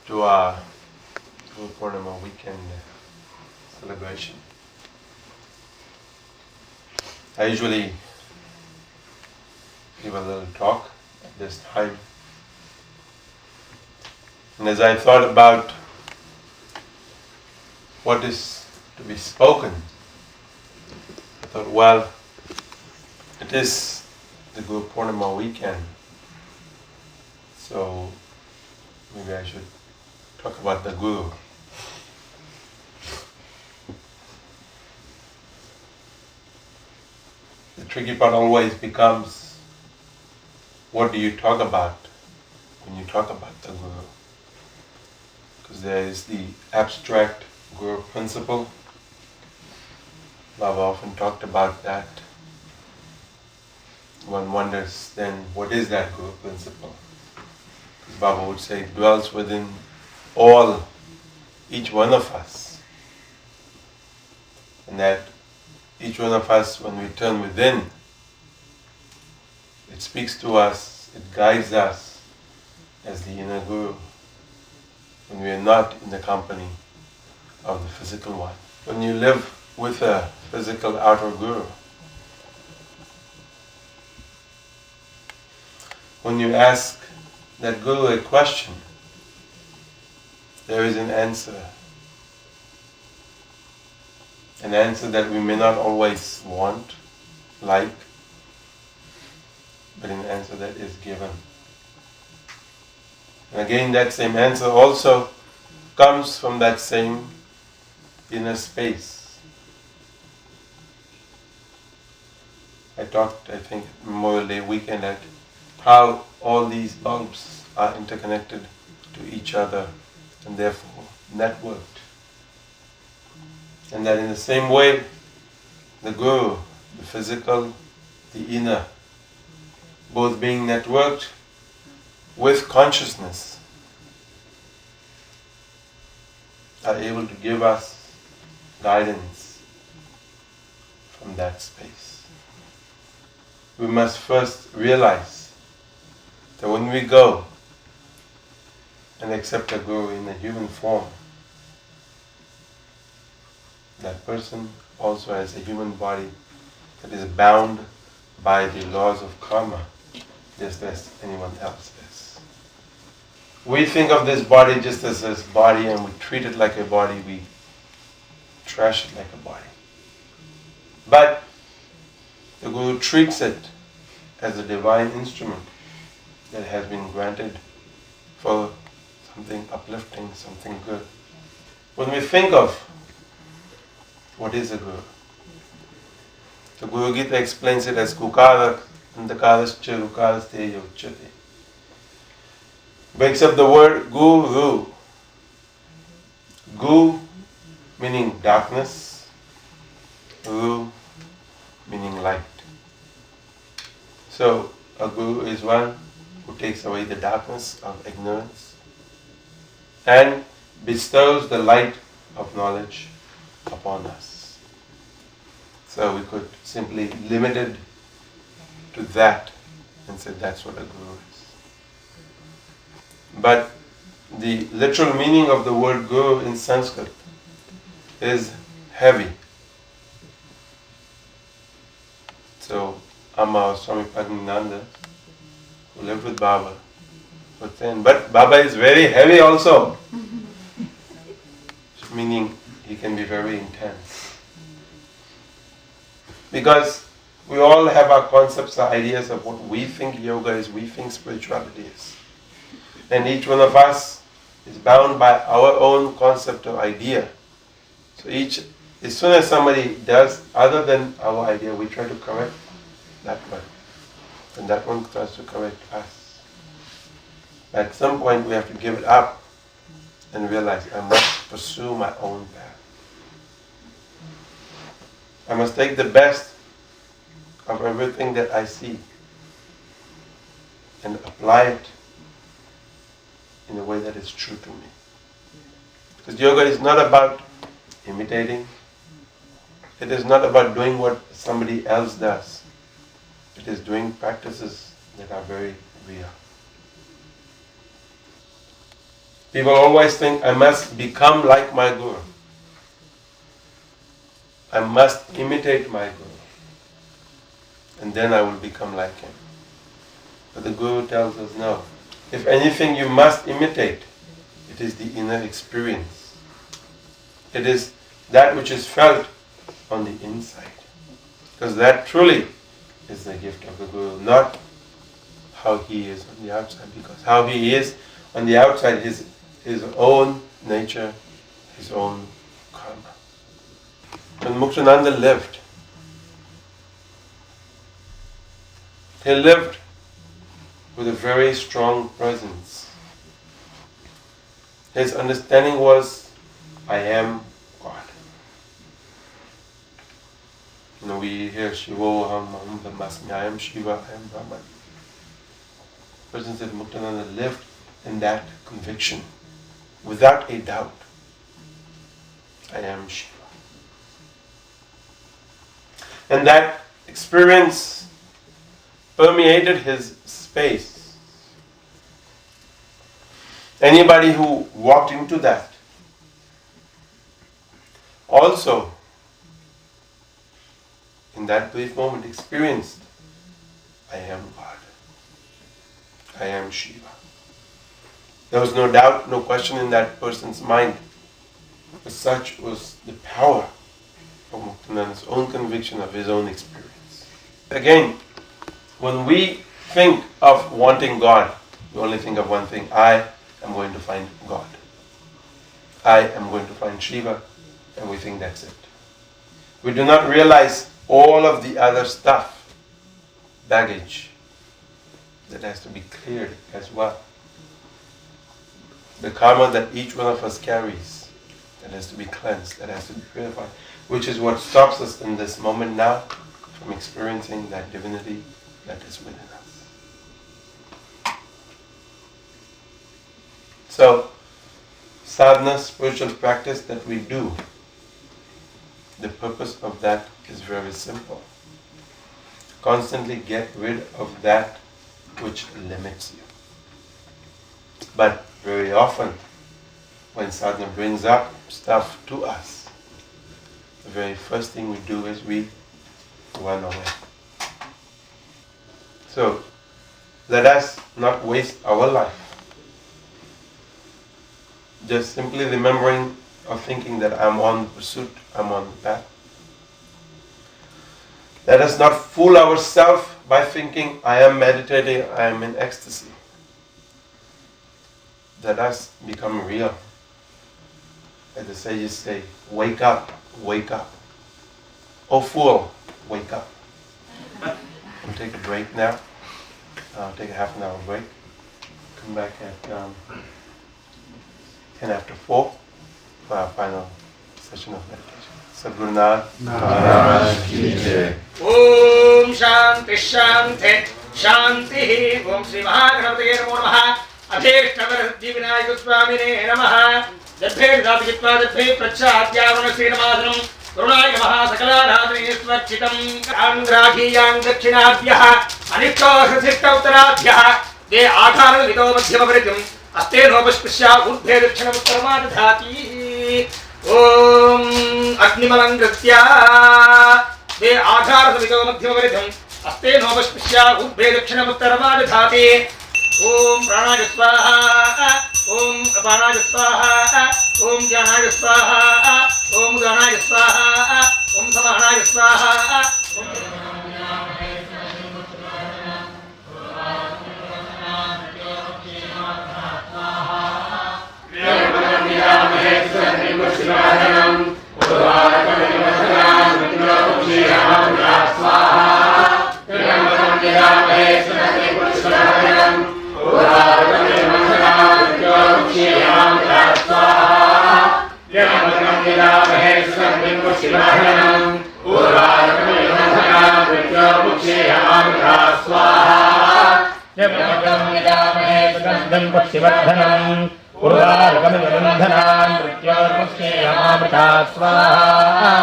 to our Guru Poornima weekend celebration. I usually give a little talk at this time. And as I thought about what is to be spoken, I thought, well, it is the Guru Poornima weekend, so maybe I should talk about the Guru. The tricky part always becomes, what do you talk about when you talk about the Guru? Because there is the abstract Guru principle. Baba often talked about that. One wonders then, what is that Guru principle? Because Baba would say it dwells within each one of us. And that each one of us, when we turn within, it speaks to us, it guides us as the inner Guru, when we are not in the company of the physical one. When you live with a physical outer Guru, when you ask that Guru a question, there is an answer. An answer that we may not always want, like, but an answer that is given. And again, that same answer also comes from that same inner space. I talked, I think, Memorial Day weekend at how all these bulbs are interconnected to each other and therefore networked. And that in the same way, the Guru, the physical, the inner, both being networked with consciousness, are able to give us guidance from that space. We must first realize that when we go and accept a Guru in a human form, that person also has a human body that is bound by the laws of karma, just as anyone else is. We think of this body just as this body, and we treat it like a body, we trash it like a body. But the Guru treats it as a divine instrument that has been granted for something uplifting, something good. When we think of what is a Guru? The Guru Gita explains it as Kukara Andakarascha Rukaraste Yochate. Breaks up the word Guru. Gu meaning darkness, Ru meaning light. So a Guru is one who takes away the darkness of ignorance and bestows the light of knowledge upon us. So we could simply limit it to that and say that's what a Guru is. But the literal meaning of the word Guru in Sanskrit is heavy. So Amma Swami Padmananda, who lived with Baba, was saying, but Baba is very heavy also. Meaning he can be very intense. Because we all have our concepts, our ideas of what we think yoga is, we think spirituality is. And each one of us is bound by our own concept or idea. So as soon as somebody does other than our idea, we try to correct that one. And that one tries to correct us. At some point we have to give it up and realize I must pursue my own path. I must take the best of everything that I see and apply it in a way that is true to me. Because yoga is not about imitating. It is not about doing what somebody else does. It is doing practices that are very real. People always think, I must become like my Guru. I must imitate my Guru. And then I will become like him. But the Guru tells us, no. If anything you must imitate, it is the inner experience. It is that which is felt on the inside. Because that truly is the gift of the Guru, not how he is on the outside. Because how he is on the outside is his own nature, his own karma. When Muktananda lived, he lived with a very strong presence. His understanding was, I am God. You know, we hear Shivoham, Aham Brahmasmi, I am Shiva, I am Brahman. The person said Muktananda lived in that conviction, without a doubt. I am Shiva. And that experience permeated his space. Anybody who walked into that also, in that brief moment, experienced, I am God. I am Shiva. There was no doubt, no question in that person's mind. But such was the power of Muktananda's own conviction of his own experience. Again, when we think of wanting God, we only think of one thing. I am going to find God. I am going to find Shiva, and we think that's it. We do not realize all of the other stuff, baggage, that has to be cleared as well. The karma that each one of us carries, that has to be cleansed, that has to be purified, which is what stops us in this moment now from experiencing that divinity that is within us. So, sadhana, spiritual practice that we do, the purpose of that is very simple. Constantly get rid of that which limits you. But very often, when sadhana brings up stuff to us, the very first thing we do is we run away. So, let us not waste our life just simply remembering or thinking that I'm on the pursuit, I'm on the path. Let us not fool ourselves by thinking I am meditating, I am in ecstasy. Let us become real. As the sages say, wake up, wake up. Oh fool, wake up. We'll take a break now. Take a half an hour break. Come back at 10 after 4 for our final session of meditation. Sadguru Maharaj Ki Jai. Om Shanti Shanti Shanti. Om Sri Mahaganapataye Namo Namaha. Adheshtavarajji Vinayaka Swamine Namaha. Jabhe Dhapikitva Jabhe Prachadhyavana Sri Namasanam. Karunaya Namaha Sakaladhadri Swarchitam Angrahiyang Dakshinadhyah Anishta Sasishta Uttaradhyah De Adhara Vido Madhyamavritim Aste Nopashpishya Udbhe Dakshinam Uttaramadhati. Om Agnimalangratya De Adhara Vido Madhyamavritim Aste Nopashpishya Udbhe Dakshinam Uttaramadhati. Om Pranaya Swaha Om Apanaya Swaha Om Jnanaya Swaha Om Ganaya Swaha Om Samanaya Swaha Purvārakamilamandhanam Purvārakamilamandhanam Mrityormukshyamamrita Svaha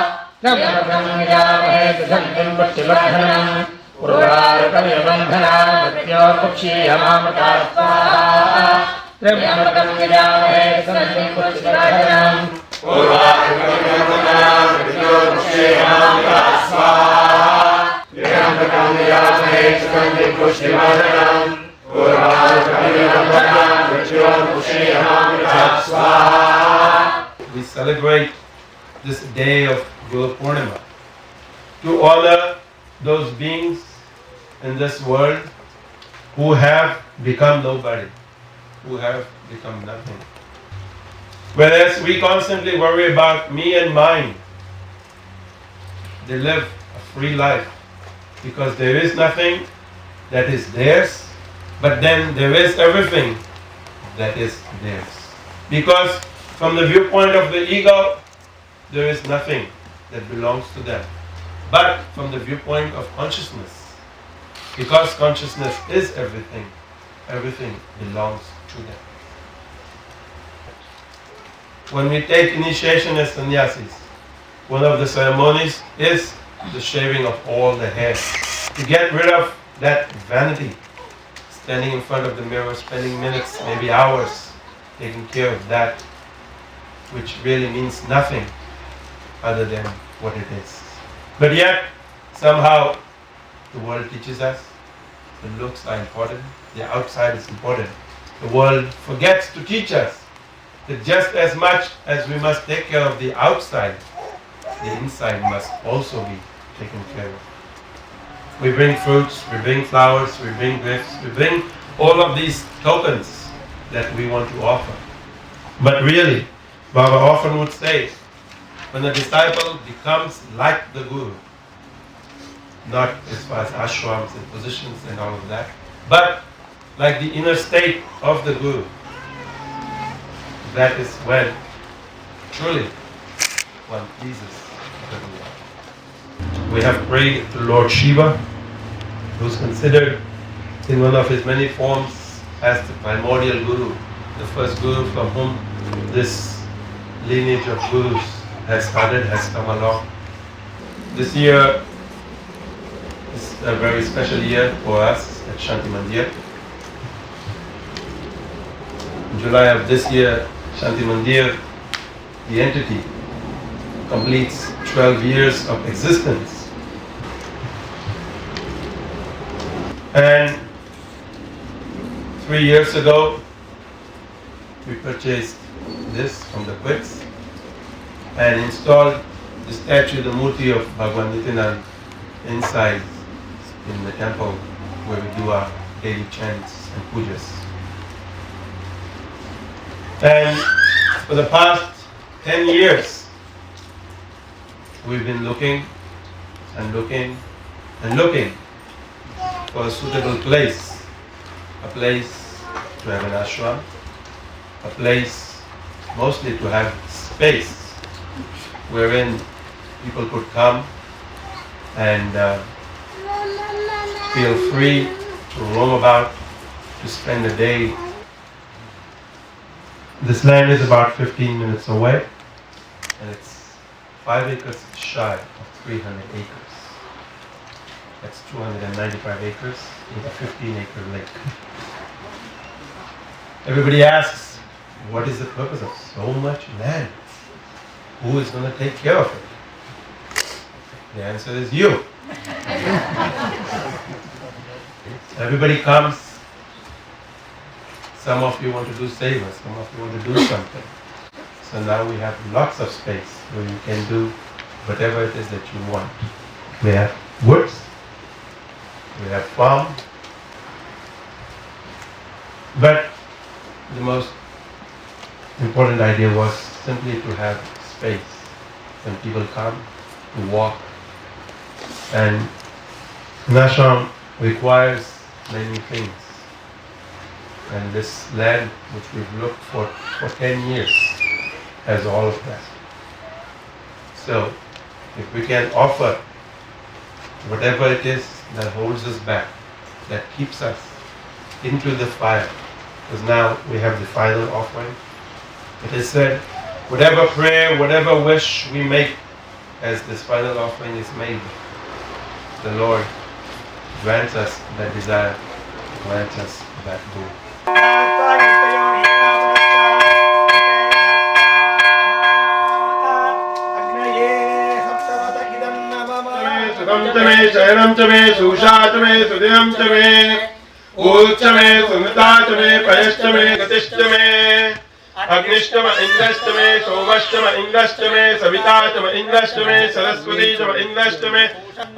Namakamidamahe Shantim Pushtivardhanam Purvārakamilamandhanam Mrityormukshyamamrita Svaha त्र्यम्बकं यजामहे सुगन्धिं पुष्टिवर्धनम् We celebrate this day of Guru Poornima to honor those beings in this world who have become nobody, who have become nothing. Whereas we constantly worry about me and mine, they live a free life because there is nothing that is theirs, but then there is everything that is theirs. Because from the viewpoint of the ego, there is nothing that belongs to them. But from the viewpoint of consciousness, because consciousness is everything, everything belongs to them. When we take initiation as sannyasis, one of the ceremonies is the shaving of all the hair. To get rid of that vanity, standing in front of the mirror, spending minutes, maybe hours, taking care of that which really means nothing other than what it is. But yet, somehow, the world teaches us the looks are important, the outside is important. The world forgets to teach us that just as much as we must take care of the outside, the inside must also be taken care of. We bring fruits, we bring flowers, we bring gifts, we bring all of these tokens that we want to offer. But really, Baba often would say, when a disciple becomes like the Guru, not as far as ashrams and positions and all of that, but like the inner state of the Guru, that is when truly one pleases the Guru. We have prayed to Lord Shiva, who is considered in one of his many forms as the primordial Guru, the first Guru from whom this lineage of Gurus has started, has come along. This year is a very special year for us at Shanti Mandir. In July of this year, Shanti Mandir, the entity, completes 12 years of existence. And 3 years ago, we purchased this from the Quicks and installed the statue, the murti of Bhagwan Nityananda inside in the temple where we do our daily chants and pujas. And for the past 10 years, we've been looking and looking and looking for a suitable place, a place to have an ashram, a place mostly to have space wherein people could come and feel free to roam about, to spend a day. This land is about 15 minutes away, and it's 5 acres shy of 300 acres. That's 295 acres with a 15-acre lake. Everybody asks, what is the purpose of so much land? Who is going to take care of it? The answer is you. Everybody comes. Some of you want to do seva, some of you want to do something. So now we have lots of space where you can do whatever it is that you want. We have woods, we have farm, but the most important idea was simply to have space when people come to walk. And an ashram requires many things. And this land, which we've looked for 10 years, has all of that. So, if we can offer whatever it is that holds us back, that keeps us into the fire, because now we have the final offering. It is said, whatever prayer, whatever wish we make as this final offering is made, the Lord grants us that desire, grants us that goal. शरणं च मे सुषा च मे सुदिनं च मे ऊच मे सुमृता च मे पयश्च मे गतिश्च मे अग्निश्च म इन्द्रश्च मे सोमश्च म इन्द्रश्च मे सविता च म इन्द्रश्च मे सरस्वती च म इन्द्रश्च मे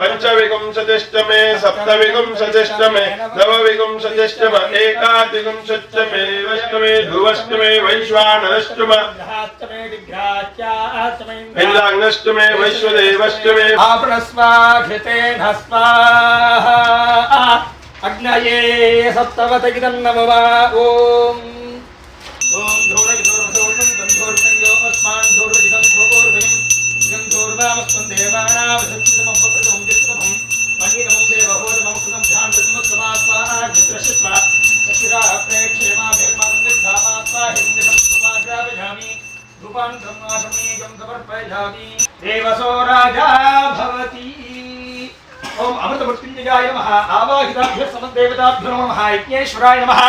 पंचविंशतिश्च मे सप्तविंशतिश्च मे नवविंशतिश्च म एकादविंशतिश्च मे देवश्च मे ध्रुवश्च मे वैश्वानरश्च म इंद्राग्नश्च मे वैश्वदेवश्च मे आपणस्वाघृतेन स्वाहा अग्नये सप्तवतगिदं नमः ओम ओम धूर्वगिदोर्वसोर्वं गन्धोर्वसंयो अस्मान् धूर्वगिदं धूर्वोर्वयं गन्धोर्वामस्मन् देवानामसत्यमपकृतं चित्रमं मणिरमं देवहोदममुक्तं ध्यानमस्मात्मा चित्रशित्वा सचिरा प्रेक्षेमाभिर्मं विद्धामात्मा हिरण्यं समाग्रावयामि रूपान् ब्रह्माशमीकं समर्पयामि देवसो राजा भवति ओम अमृतमृत्युंजयाय नमः आवाहिताभ्यः समदेवताभ्यो नमः यज्ञेश्वराय नमः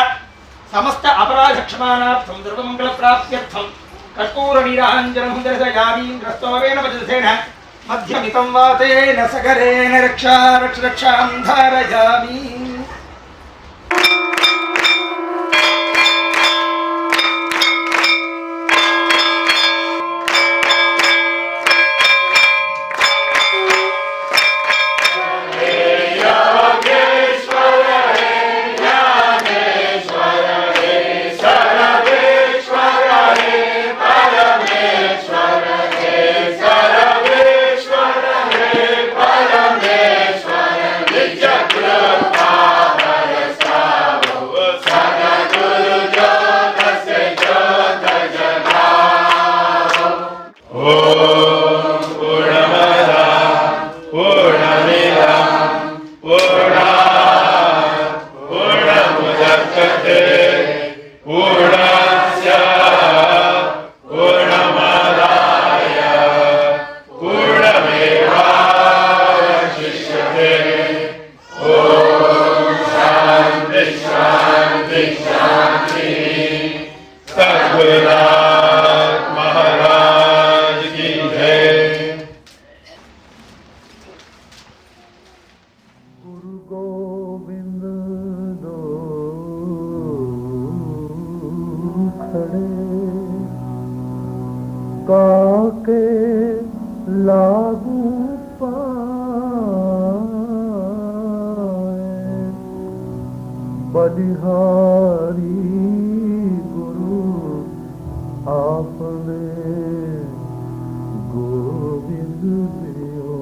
समस्त अपराध क्षमानार्थं सर्वमंगलप्राप्त्यर्थं कर्पूरनीराञ्जनं दर्शयामि ग्रस्तोवेन वज्रसेन मध्यमितं वातेन सकरेण रक्षां धारयामि बलिहारी गुरु आपने गोविंद देव